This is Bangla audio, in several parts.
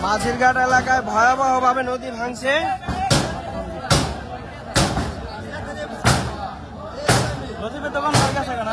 মাঝিরঘাট এলাকায় ভয়াবহভাবে নদী ভাঙছে। নদীতে দোকান হয়ে গেছে কেন?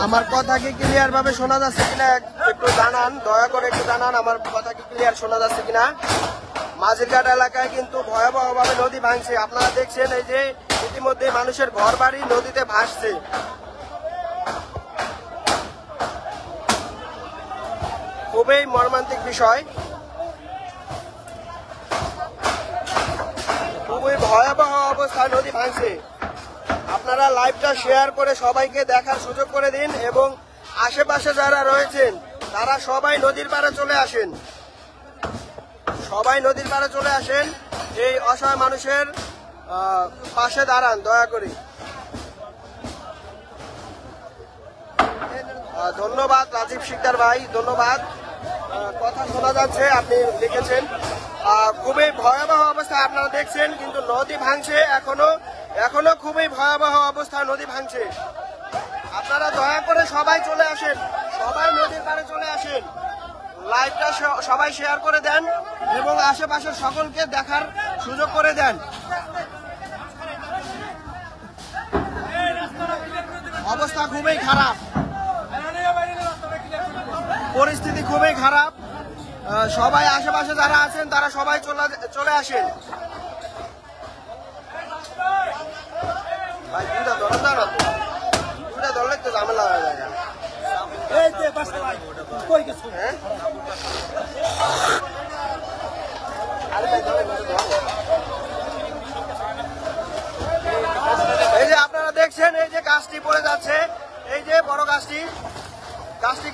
আমার কথা কি ক্লিয়ার ভাবে শোনা যাচ্ছে কিনা একটু জানান, দয়া করে একটু জানান আমার কথা কি ক্লিয়ার শোনা যাচ্ছে কিনা। মাঝিরঘাট এলাকায় কিন্তু ভয়াবহভাবে নদী ভাঙছে। আপনারা দেখছেন এই যে ইতিমধ্যে মানুষের ঘর বাড়ি নদীতে ভাসছে। খুবই মর্মান্তিক বিষয়, খুবই ভয়াবহ অবস্থায় নদী ভাঙছে। আপনারা লাইভটা শেয়ার করে সবাইকে দেখার সুযোগ করে দিন এবং আশেপাশে যারা রয়েছেন তারা সবাই নদীর পাড়ে চলে আসেন, সবাই নদীর পাড়ে চলে আসেন। এই অসহায় মানুষের পাশে দাঁড়ান দয়া করে। ধন্যবাদ রাজীব শিকদার ভাই, ধন্যবাদ। কথা শোনা যাচ্ছে, আপনি লিখেছেন। খুবই ভয়াবহ অবস্থা আপনারা দেখছেন, কিন্তু নদী ভাঙছে এখনো খুবই ভয়াবহ অবস্থা নদী ভাঙছে। আপনারা দয়া করে সবাই চলে আসেন, সবাই নদীর পাড়ে চলে আসেন, লাইভটা সবাই শেয়ার করে দেন এবং আশেপাশের সকলকে দেখার সুযোগ করে দেন। অবস্থা খুবই খারাপ, পরিস্থিতি খুবই খারাপ। সবাই আশেপাশে যারা আছেন তারা সবাই চলে আসেন। ভাই দুটা ধরে দাও না, দুটা ধরলে তো ঝামেলা হয়ে যায়। এই যে আপনারা দেখছেন এই যে গাছটি পড়ে যাচ্ছে, এই যে বড় গাছটি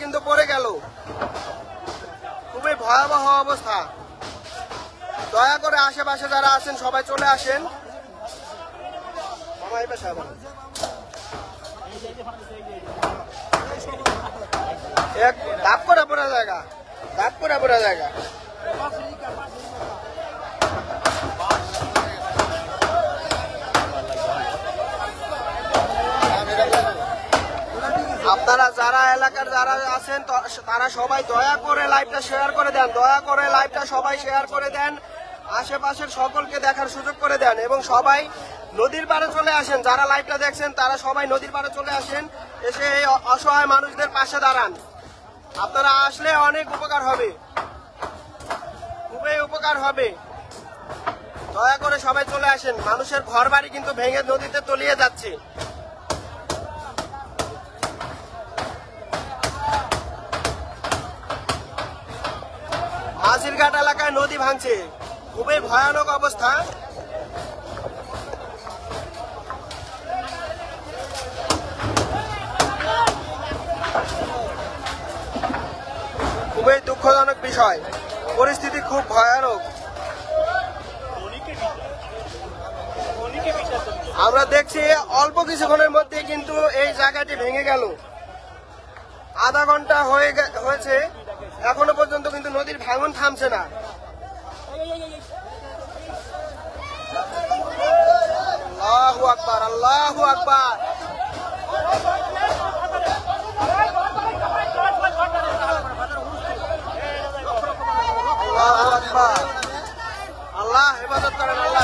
কিন্তু পড়ে গেল। খুবই ভয়াবহ অবস্থা। দয়া করে আশেপাশে যারা আছেন সবাই চলে আসেন। এক ধাপ করে পড়া জায়গা, ধাপ করে পড়া জায়গা। আপনারা যারা এলাকার যারা আছেন তারা সবাই দয়া করে লাইভটা শেয়ার করে দেন, দয়া করে লাইভটা সবাই শেয়ার করে দেন, আশেপাশের সকলকে দেখার সুযোগ করে দেন এবং সবাই নদীর পাড়ে চলে আসেন। যারা লাইভটা দেখছেন তারা সবাই নদীর পাড়ে চলে আসেন, এসে এই অসহায় মানুষদের পাশে দাঁড়ান। আপনারা আসলে অনেক উপকার হবে, খুবই উপকার হবে। দয়া করে সবাই চলে আসেন। মানুষের ঘর বাড়ি কিন্তু ভেঙে নদীতে তলিয়ে যাচ্ছে। মাঝিরঘাট এলাকায় নদী ভাঙছে, খুবই ভয়ানক অবস্থা। খুবই দুঃখজনক বিষয়, পরিস্থিতি খুব ভয়ানক। আমরা দেখছি অল্প কিছুক্ষণের মধ্যে কিন্তু এই জায়গাটি ভেঙে গেল। আধা ঘন্টা হয়েছে, এখনো পর্যন্ত কিন্তু নদীর ভাঙন থামছে না। আল্লাহু আকবার, আল্লাহু আকবার। আল্লাহু আকবার। আল্লাহ হেফাজত করেন, আল্লাহ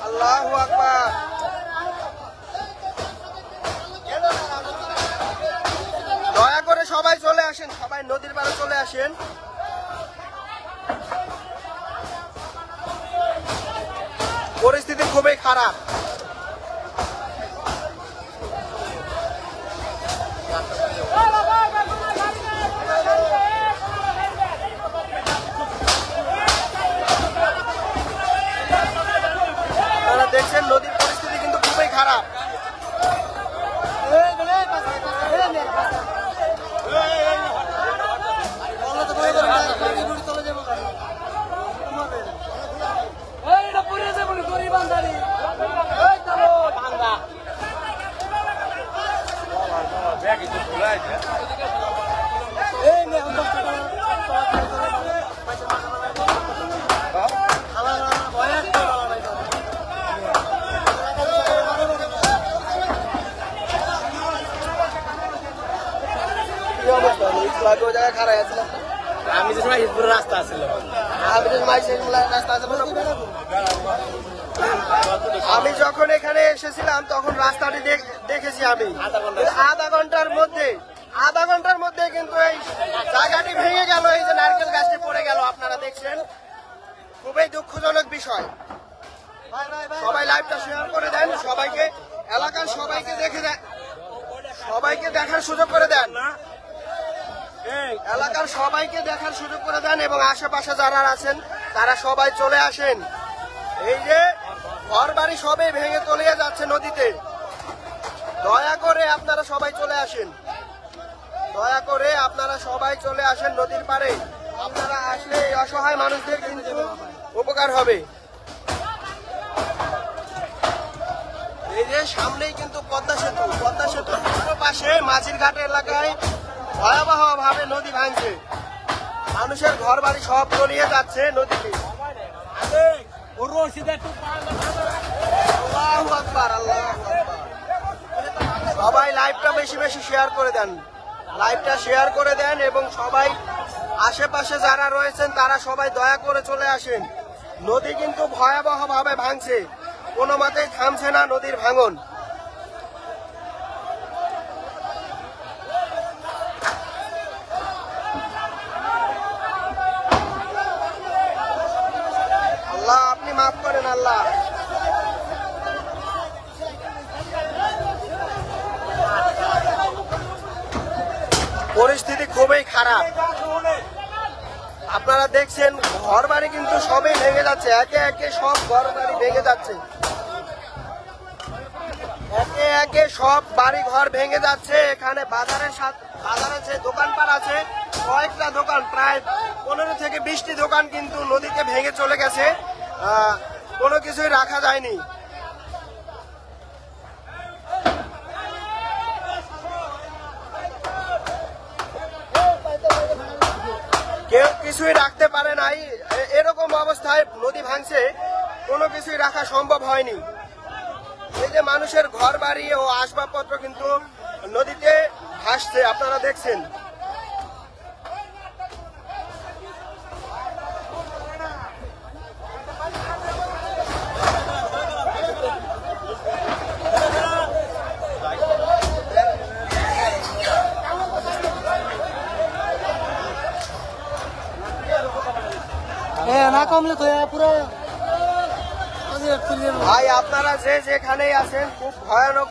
আল্লাহু আকবার। দয়া করে সবাই চলে আসেন, সবাই নদীর পাড়ে চলে আসেন। পরিস্থিতি খুবই খারাপ। আপনারা দেখছেন নদীর পরিস্থিতি কিন্তু খুবই খারাপ। পুরে যাবো গরিব আন্দারি। লাগে ওই জায়গায় খারাপ আছিলাম আমি যে সময় হিজপুরের রাস্তা ছিল আমি তো রাস্তা আছে না। আমি যখন এখানে এসেছিলাম তখন রাস্তাটি দেখেছি আমি আধা ঘন্টার মধ্যে কিন্তু এই জায়গাটি ভেঙে গেল। এই যে নারকেল গাছটি পড়ে গেল আপনারা দেখছেন, খুবই দুঃখজনক বিষয়। সবাই লাইভটা শেয়ার করে দেন, সবাইকে এলাকার সবাইকে সবাইকে দেখার সুযোগ করে দেন, এলাকার সবাইকে দেখার সুযোগ করে দেন এবং আশেপাশে যারা আছেন তারা সবাই চলে আসেন। এই যে ঘর বাড়ি সবই ভেঙে তলিয়ে যাচ্ছে নদীতে, দয়া করে আপনারা সবাই চলে আসেন, দয়া করে আপনারা সবাই চলে আসেন নদীর পাড়ে। আপনারা আসলে এই অসহায় মানুষদের কিন্তু উপকার হবে। এই যে সামনেই কিন্তু পদ্মা সেতুর পাশে মাঝির ঘাট এলাকায় ভয়াবহ ভাবে নদী ভাঙছে, মানুষের ঘর বাড়ি সব তলিয়ে যাচ্ছে নদীতে। আল্লাহু আকবার, আল্লাহু আকবার। সবাই লাইভটা বেশি বেশি শেয়ার করে দেন, লাইভটা শেয়ার করে দেন এবং সবাই আশেপাশে যারা রয়েছেন তারা সবাই দয়া করে চলে আসেন। নদী কিন্তু ভয়াবহ ভাবে ভাঙছে, কোনো মতেই থামছে না নদীর ভাঙন। আল্লাহ আপনি মাফ করেন আল্লাহ। পরিস্থিতি খুবই খারাপ, আপনারা দেখছেন ঘর বাড়ি কিন্তু সবই ভেঙে যাচ্ছে, একে একে সব ঘর বাড়ি ভেঙে যাচ্ছে, একে একে সব বাড়ি ঘর ভেঙে যাচ্ছে। এখানে বাজারে যে দোকানপাট আছে কয়েকটা দোকান, প্রায় 15 থেকে 20টি দোকান কিন্তু নদীতে ভেঙে চলে গেছে, কোনো কিছুই রাখা যায়নি। কেউ কিছুই রাখতে পারে নাই, এরকম অবস্থায় নদী ভাঙছে, কোনো কিছুই রাখা সম্ভব হয়নি। এই যে মানুষের ঘর বাড়ি ও আসবাবপত্র কিন্তু নদীতে ভাসছে, আপনারা দেখছেন। না কমলে তো পুরো ভাই আপনারা যে যেখানেই আছেন খুব ভয়ানক